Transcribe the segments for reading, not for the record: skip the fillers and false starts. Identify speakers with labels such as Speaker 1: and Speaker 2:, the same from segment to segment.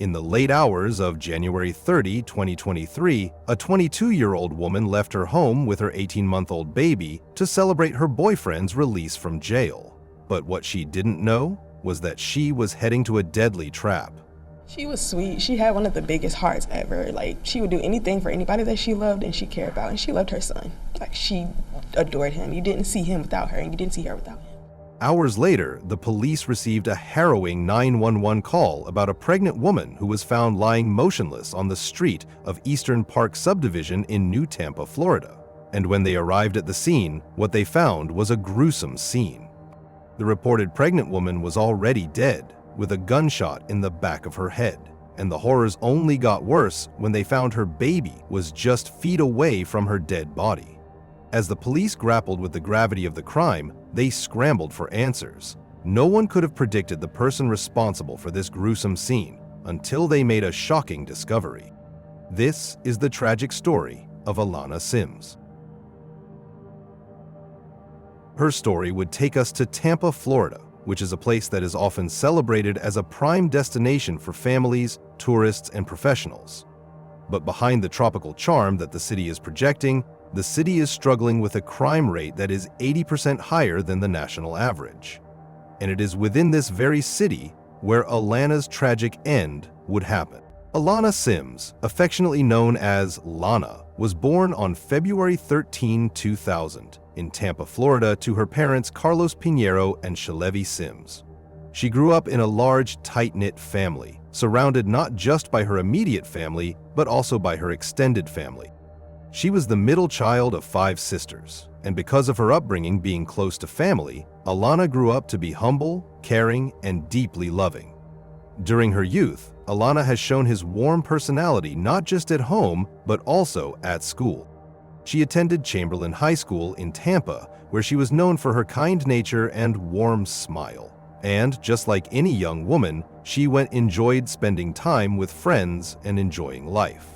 Speaker 1: In the late hours of January 30, 2023, a 22-year-old woman left her home with her 18-month-old baby to celebrate her boyfriend's release from jail. But what she didn't know was that she was heading to a deadly trap.
Speaker 2: She was sweet. She had one of the biggest hearts ever. Like, she would do anything for anybody that she loved and she cared about. And she loved her son. Like, she adored him. You didn't see him without her, and you didn't see her without him.
Speaker 1: Hours later, the police received a harrowing 911 call about a pregnant woman who was found lying motionless on the street of Eastern Park Subdivision in New Tampa, Florida. And when they arrived at the scene, what they found was a gruesome scene. The reported pregnant woman was already dead, with a gunshot in the back of her head. And the horrors only got worse when they found her baby was just feet away from her dead body. As the police grappled with the gravity of the crime, they scrambled for answers. No one could have predicted the person responsible for this gruesome scene until they made a shocking discovery. This is the tragic story of Alana Sims. Her story would take us to Tampa, Florida, which is a place that is often celebrated as a prime destination for families, tourists, and professionals. But behind the tropical charm that the city is projecting, the city is struggling with a crime rate that is 80% higher than the national average. And it is within this very city where Alana's tragic end would happen. Alana Sims, affectionately known as Lana, was born on February 13, 2000, in Tampa, Florida, to her parents Carlos Pinheiro and Shalevi Sims. She grew up in a large, tight-knit family, surrounded not just by her immediate family, but also by her extended family. She was the middle child of 5 sisters, and because of her upbringing being close to family, Alana grew up to be humble, caring, and deeply loving. During her youth, Alana has shown his warm personality not just at home, but also at school. She attended Chamberlain High School in Tampa, where she was known for her kind nature and warm smile. And just like any young woman, she enjoyed spending time with friends and enjoying life.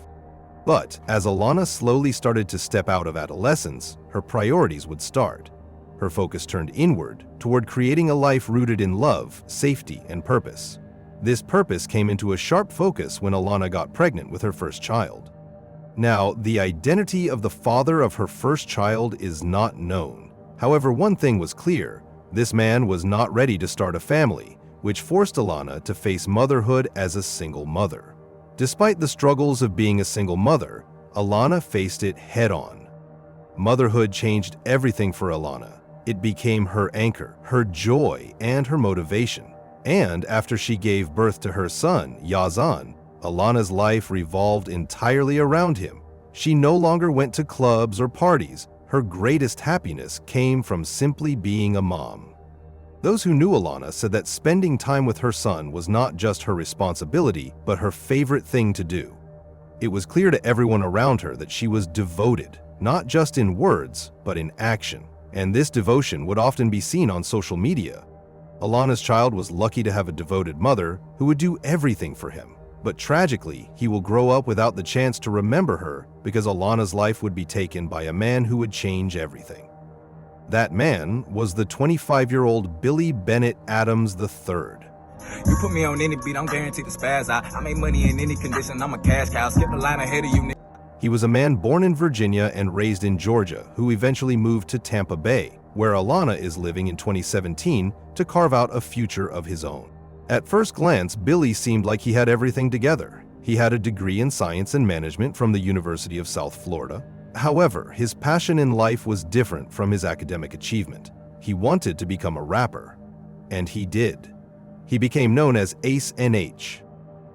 Speaker 1: But as Alana slowly started to step out of adolescence, her priorities would start. Her focus turned inward, toward creating a life rooted in love, safety, and purpose. This purpose came into a sharp focus when Alana got pregnant with her first child. Now, the identity of the father of her first child is not known. However, one thing was clear: this man was not ready to start a family, which forced Alana to face motherhood as a single mother. Despite the struggles of being a single mother, Alana faced it head-on. Motherhood changed everything for Alana. It became her anchor, her joy, and her motivation. And after she gave birth to her son, Yazan, Alana's life revolved entirely around him. She no longer went to clubs or parties. Her greatest happiness came from simply being a mom. Those who knew Alana said that spending time with her son was not just her responsibility, but her favorite thing to do. It was clear to everyone around her that she was devoted, not just in words, but in action. And this devotion would often be seen on social media. Alana's child was lucky to have a devoted mother who would do everything for him. But tragically, he will grow up without the chance to remember her because Alana's life would be taken by a man who would change everything. That man was the 25-year-old Billy Bennett Adams III.
Speaker 3: You put me on any beat, I'm guaranteed to spaz out. I make money in any condition, I'm a cash cow. Skip the line ahead of you.
Speaker 1: He was a man born in Virginia and raised in Georgia, who eventually moved to Tampa Bay, where Alana is living in 2017 to carve out a future of his own. At first glance, Billy seemed like he had everything together. He had a degree in science and management from the University of South Florida. However, his passion in life was different from his academic achievement. He wanted to become a rapper, and he did. He became known as Ace NH.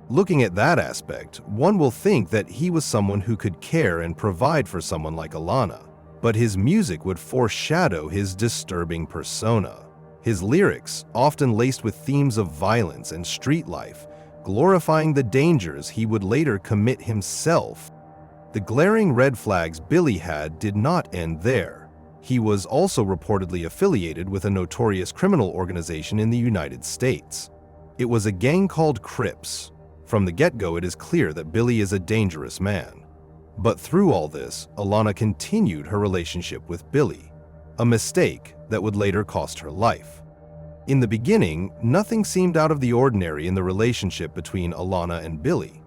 Speaker 1: Looking at that aspect, one will think that he was someone who could care and provide for someone like Alana, but his music would foreshadow his disturbing persona. His lyrics, often laced with themes of violence and street life, glorifying the dangers he would later commit himself. The glaring red flags Billy had did not end there. He was also reportedly affiliated with a notorious criminal organization in the United States. It was a gang called Crips. From the get-go, it is clear that Billy is a dangerous man. But through all this, Alana continued her relationship with Billy, a mistake that would later cost her life. In the beginning, nothing seemed out of the ordinary in the relationship between Alana and Billy.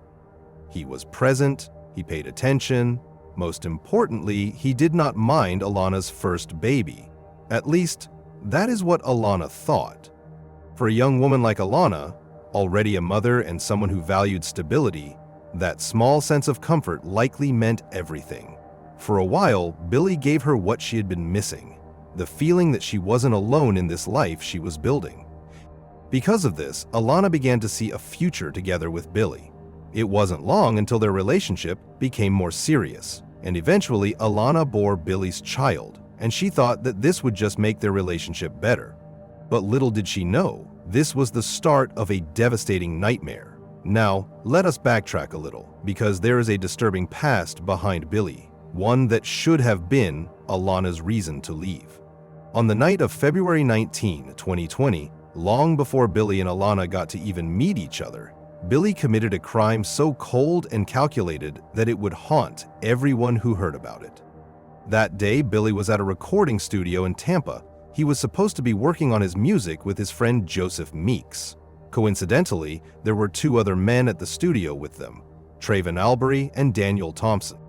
Speaker 1: He was present, he paid attention. Most importantly, he did not mind Alana's first baby. At least, that is what Alana thought. For a young woman like Alana, already a mother and someone who valued stability, that small sense of comfort likely meant everything. For a while, Billy gave her what she had been missing, the feeling that she wasn't alone in this life she was building. Because of this, Alana began to see a future together with Billy. It wasn't long until their relationship became more serious, and eventually Alana bore Billy's child, and she thought that this would just make their relationship better. But little did she know, this was the start of a devastating nightmare. Now, let us backtrack a little, because there is a disturbing past behind Billy, one that should have been Alana's reason to leave. On the night of February 19, 2020, long before Billy and Alana got to even meet each other, Billy committed a crime so cold and calculated that it would haunt everyone who heard about it. That day, Billy was at a recording studio in Tampa. He was supposed to be working on his music with his friend Joseph Meeks. Coincidentally, there were two other men at the studio with them, Traven Albury and Daniel Thompson.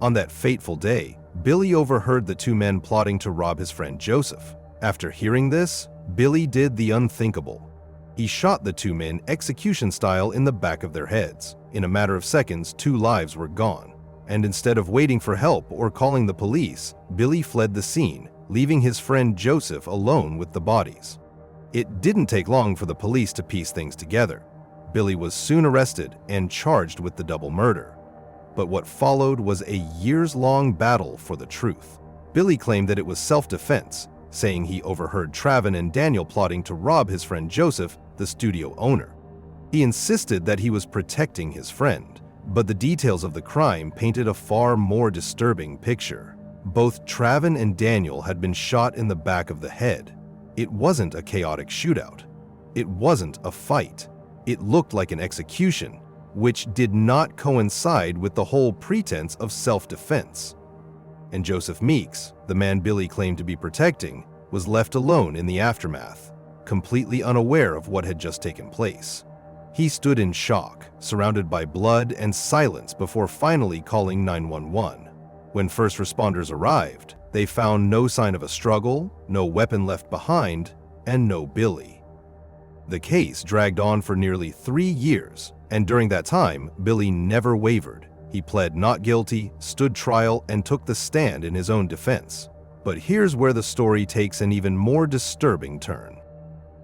Speaker 1: On that fateful day, Billy overheard the two men plotting to rob his friend Joseph. After hearing this, Billy did the unthinkable. He shot the two men execution style in the back of their heads. In a matter of seconds, 2 lives were gone. And instead of waiting for help or calling the police, Billy fled the scene, leaving his friend Joseph alone with the bodies. It didn't take long for the police to piece things together. Billy was soon arrested and charged with the double murder. But what followed was a years-long battle for the truth. Billy claimed that it was self-defense, saying he overheard Traven and Daniel plotting to rob his friend Joseph, the studio owner. He insisted that he was protecting his friend, but the details of the crime painted a far more disturbing picture. Both Traven and Daniel had been shot in the back of the head. It wasn't a chaotic shootout. It wasn't a fight. It looked like an execution, which did not coincide with the whole pretense of self-defense. And Joseph Meeks, the man Billy claimed to be protecting, was left alone in the aftermath, completely unaware of what had just taken place. He stood in shock, surrounded by blood and silence before finally calling 911. When first responders arrived, they found no sign of a struggle, no weapon left behind, and no Billy. The case dragged on for nearly 3 years, and during that time, Billy never wavered. He pled not guilty, stood trial, and took the stand in his own defense. But here's where the story takes an even more disturbing turn.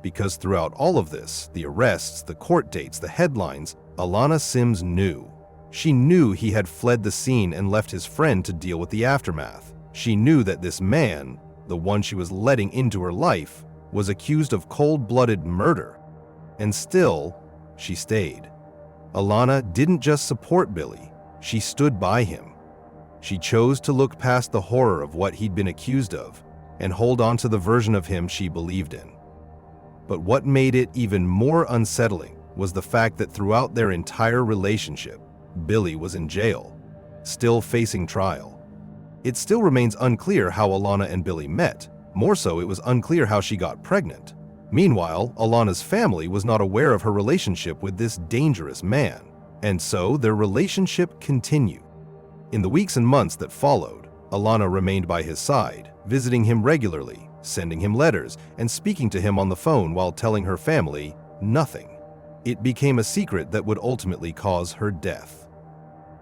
Speaker 1: Because throughout all of this, the arrests, the court dates, the headlines, Alana Sims knew. She knew he had fled the scene and left his friend to deal with the aftermath. She knew that this man, the one she was letting into her life, was accused of cold-blooded murder. And still, she stayed. Alana didn't just support Billy, she stood by him. She chose to look past the horror of what he'd been accused of and hold on to the version of him she believed in. But what made it even more unsettling was the fact that throughout their entire relationship, Billy was in jail, still facing trial. It still remains unclear how Alana and Billy met. More so, it was unclear how she got pregnant. Meanwhile, Alana's family was not aware of her relationship with this dangerous man, and so their relationship continued. In the weeks and months that followed, Alana remained by his side, visiting him regularly, sending him letters, and speaking to him on the phone while telling her family nothing. It became a secret that would ultimately cause her death.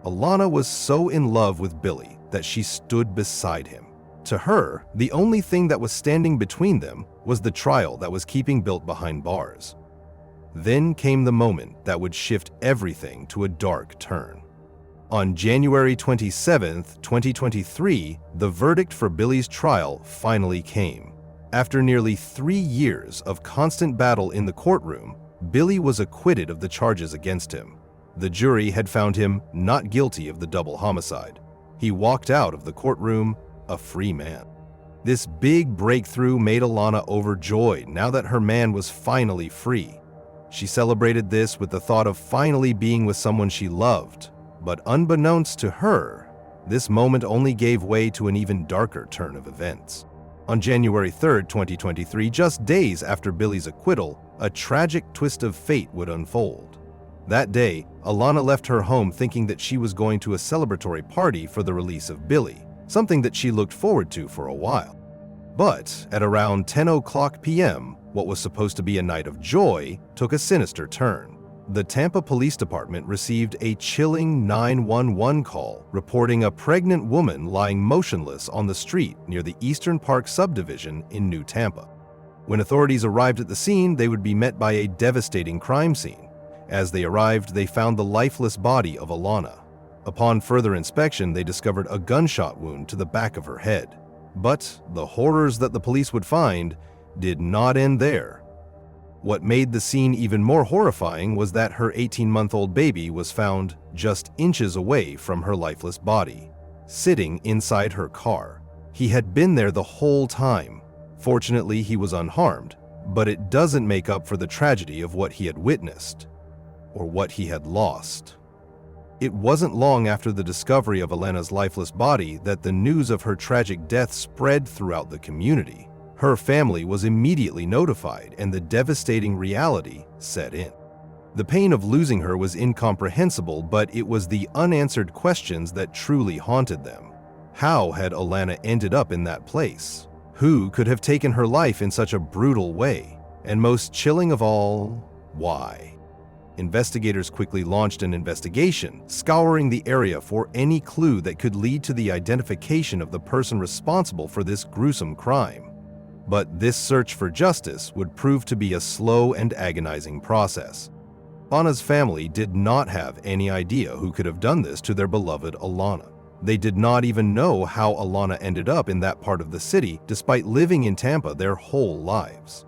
Speaker 1: Alana was so in love with Billy that she stood beside him. To her, the only thing that was standing between them was the trial that was keeping Bill behind bars. Then came the moment that would shift everything to a dark turn. On January 27, 2023, the verdict for Billy's trial finally came. After nearly 3 years of constant battle in the courtroom, Billy was acquitted of the charges against him. The jury had found him not guilty of the double homicide. He walked out of the courtroom a free man. This big breakthrough made Alana overjoyed now that her man was finally free. She celebrated this with the thought of finally being with someone she loved. But unbeknownst to her, this moment only gave way to an even darker turn of events. On January 3, 2023, just days after Billy's acquittal, a tragic twist of fate would unfold. That day, Alana left her home thinking that she was going to a celebratory party for the release of Billy, something that she looked forward to for a while. But at around 10:00 p.m., what was supposed to be a night of joy took a sinister turn. The Tampa Police Department received a chilling 911 call reporting a pregnant woman lying motionless on the street near the Eastern Park subdivision in New Tampa. When authorities arrived at the scene, they would be met by a devastating crime scene. As they arrived, they found the lifeless body of Alana. Upon further inspection, they discovered a gunshot wound to the back of her head. But the horrors that the police would find did not end there. What made the scene even more horrifying was that her 18-month-old baby was found just inches away from her lifeless body, sitting inside her car. He had been there the whole time. Fortunately, he was unharmed, but it doesn't make up for the tragedy of what he had witnessed, or what he had lost. It wasn't long after the discovery of Alana's lifeless body that the news of her tragic death spread throughout the community. Her family was immediately notified, and the devastating reality set in. The pain of losing her was incomprehensible, but it was the unanswered questions that truly haunted them. How had Alana ended up in that place? Who could have taken her life in such a brutal way? And most chilling of all, why? Investigators quickly launched an investigation, scouring the area for any clue that could lead to the identification of the person responsible for this gruesome crime. But this search for justice would prove to be a slow and agonizing process. Alana's family did not have any idea who could have done this to their beloved Alana. They did not even know how Alana ended up in that part of the city despite living in Tampa their whole lives.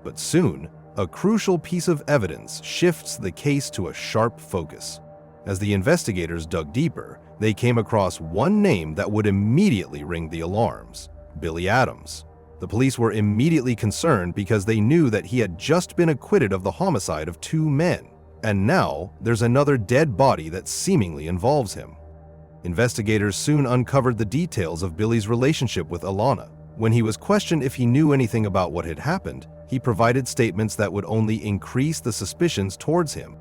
Speaker 1: But soon, a crucial piece of evidence shifts the case to a sharp focus. As the investigators dug deeper, they came across one name that would immediately ring the alarms: Billy Adams. The police were immediately concerned because they knew that he had just been acquitted of the homicide of 2 men, and now there's another dead body that seemingly involves him. Investigators soon uncovered the details of Billy's relationship with Alana. When he was questioned if he knew anything about what had happened, he provided statements that would only increase the suspicions towards him.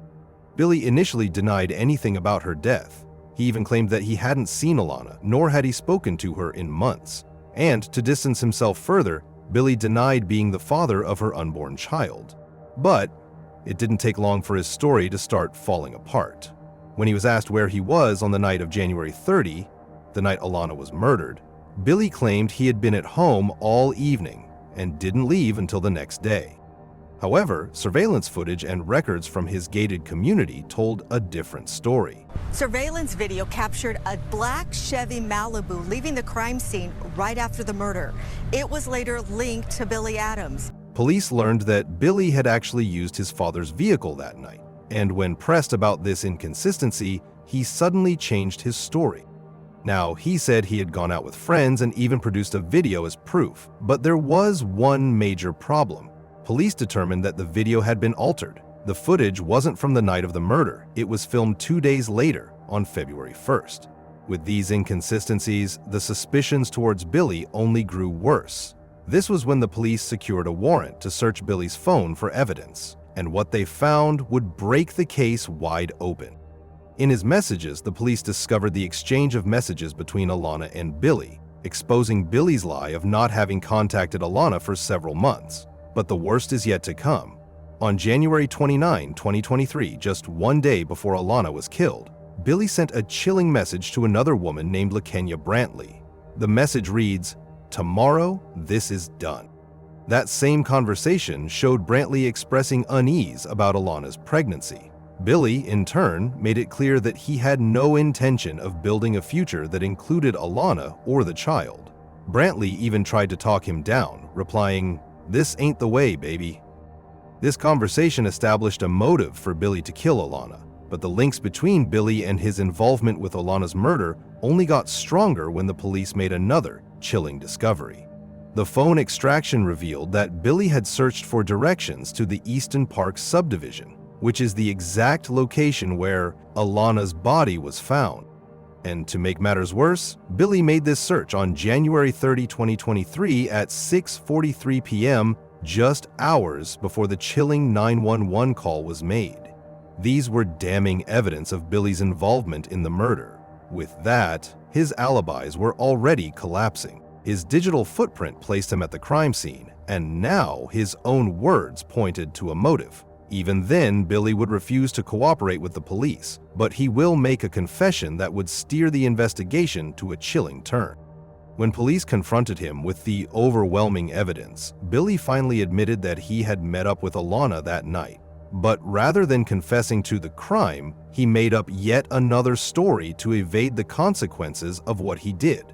Speaker 1: Billy initially denied anything about her death. He even claimed that he hadn't seen Alana, nor had he spoken to her in months. And to distance himself further, Billy denied being the father of her unborn child. But it didn't take long for his story to start falling apart. When he was asked where he was on the night of January 30, the night Alana was murdered, Billy claimed he had been at home all evening and didn't leave until the next day. However, surveillance footage and records from his gated community told a different story.
Speaker 4: Surveillance video captured a black Chevy Malibu leaving the crime scene right after the murder. It was later linked to Billy Adams.
Speaker 1: Police learned that Billy had actually used his father's vehicle that night, and when pressed about this inconsistency, he suddenly changed his story. Now, he said he had gone out with friends and even produced a video as proof, but there was one major problem. Police determined that the video had been altered. The footage wasn't from the night of the murder. It was filmed 2 days later, on February 1st. With these inconsistencies, the suspicions towards Billy only grew worse. This was when the police secured a warrant to search Billy's phone for evidence, and what they found would break the case wide open. In his messages, the police discovered the exchange of messages between Alana and Billy, exposing Billy's lie of not having contacted Alana for several months. But the worst is yet to come. On January 29, 2023, just 1 day before Alana was killed, Billy sent a chilling message to another woman named LaKenya Brantley. The message reads, "Tomorrow, this is done." That same conversation showed Brantley expressing unease about Alana's pregnancy. Billy, in turn, made it clear that he had no intention of building a future that included Alana or the child. Brantley even tried to talk him down, replying, "This ain't the way, baby." This conversation established a motive for Billy to kill Alana, but the links between Billy and his involvement with Alana's murder only got stronger when the police made another chilling discovery. The phone extraction revealed that Billy had searched for directions to the Eastern Park subdivision, which is the exact location where Alana's body was found. And to make matters worse, Billy made this search on January 30, 2023 at 6:43 p.m., just hours before the chilling 911 call was made. These were damning evidence of Billy's involvement in the murder. With that, his alibis were already collapsing. His digital footprint placed him at the crime scene, and now his own words pointed to a motive. Even then, Billy would refuse to cooperate with the police, but he will make a confession that would steer the investigation to a chilling turn. When police confronted him with the overwhelming evidence, Billy finally admitted that he had met up with Alana that night. But rather than confessing to the crime, he made up yet another story to evade the consequences of what he did.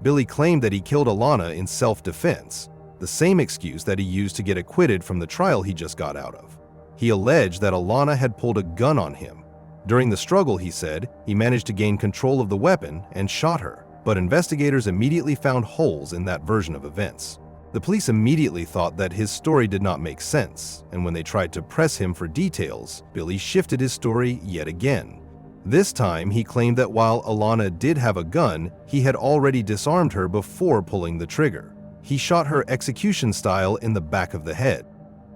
Speaker 1: Billy claimed that he killed Alana in self-defense, the same excuse that he used to get acquitted from the trial he just got out of. He alleged that Alana had pulled a gun on him. During the struggle, he said, he managed to gain control of the weapon and shot her, but investigators immediately found holes in that version of events. The police immediately thought that his story did not make sense, and when they tried to press him for details, Billy shifted his story yet again. This time, he claimed that while Alana did have a gun, he had already disarmed her before pulling the trigger. He shot her execution style in the back of the head.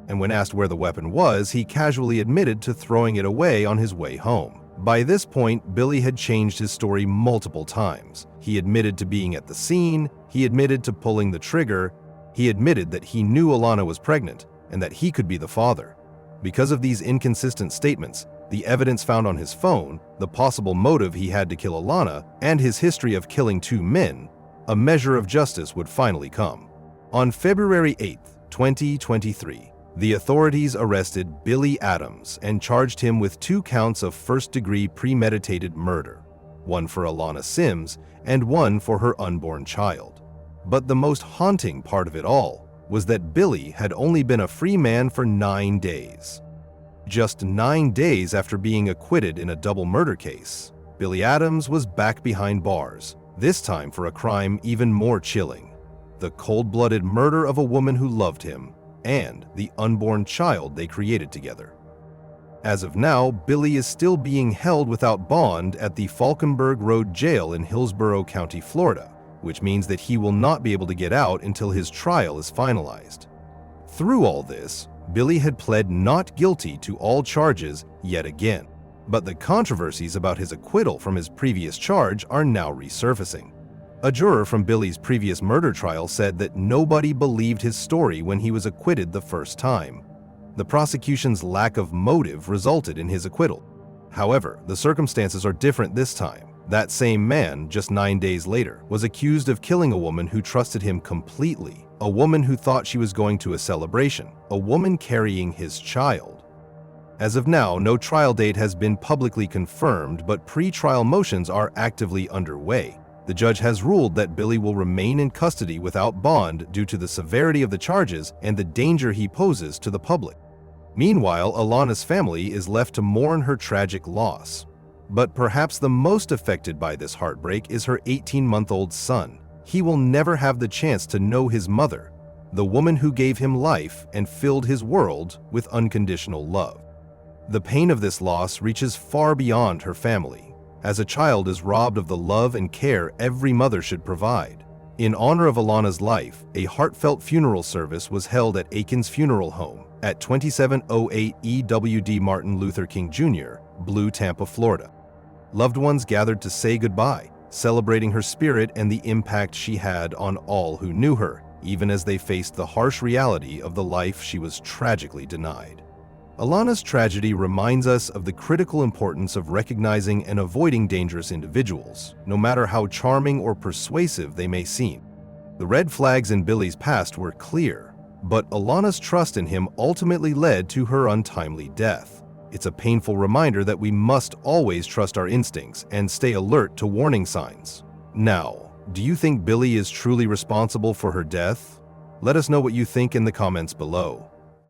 Speaker 1: And when asked where the weapon was, he casually admitted to throwing it away on his way home. By this point, Billy had changed his story multiple times. He admitted to being at the scene, he admitted to pulling the trigger, he admitted that he knew Alana was pregnant and that he could be the father. Because of these inconsistent statements, the evidence found on his phone, the possible motive he had to kill Alana, and his history of killing 2 men, a measure of justice would finally come. On February 8, 2023, the authorities arrested Billy Adams and charged him with 2 counts of first-degree premeditated murder, one for Alana Sims and one for her unborn child. But the most haunting part of it all was that Billy had only been a free man for 9 days. Just 9 days after being acquitted in a double murder case, Billy Adams was back behind bars, this time for a crime even more chilling: the cold-blooded murder of a woman who loved him and the unborn child they created together. As of now, Billy is still being held without bond at the Falkenberg Road Jail in Hillsborough County, Florida, which means that he will not be able to get out until his trial is finalized. Through all this, Billy had pled not guilty to all charges yet again, but the controversies about his acquittal from his previous charge are now resurfacing. A juror from Billy's previous murder trial said that nobody believed his story when he was acquitted the first time. The prosecution's lack of motive resulted in his acquittal. However, the circumstances are different this time. That same man, just 9 days later, was accused of killing a woman who trusted him completely, a woman who thought she was going to a celebration, a woman carrying his child. As of now, no trial date has been publicly confirmed, but pre-trial motions are actively underway. The judge has ruled that Billy will remain in custody without bond due to the severity of the charges and the danger he poses to the public. Meanwhile, Alana's family is left to mourn her tragic loss. But perhaps the most affected by this heartbreak is her 18-month-old son. He will never have the chance to know his mother, the woman who gave him life and filled his world with unconditional love. The pain of this loss reaches far beyond her family, as a child is robbed of the love and care every mother should provide. In honor of Alana's life, a heartfelt funeral service was held at Aiken's Funeral Home at 2708 EWD Martin Luther King Jr., Blue, Tampa, Florida. Loved ones gathered to say goodbye, celebrating her spirit and the impact she had on all who knew her, even as they faced the harsh reality of the life she was tragically denied. Alana's tragedy reminds us of the critical importance of recognizing and avoiding dangerous individuals, no matter how charming or persuasive they may seem. The red flags in Billy's past were clear, but Alana's trust in him ultimately led to her untimely death. It's a painful reminder that we must always trust our instincts and stay alert to warning signs. Now, do you think Billy is truly responsible for her death? Let us know what you think in the comments below.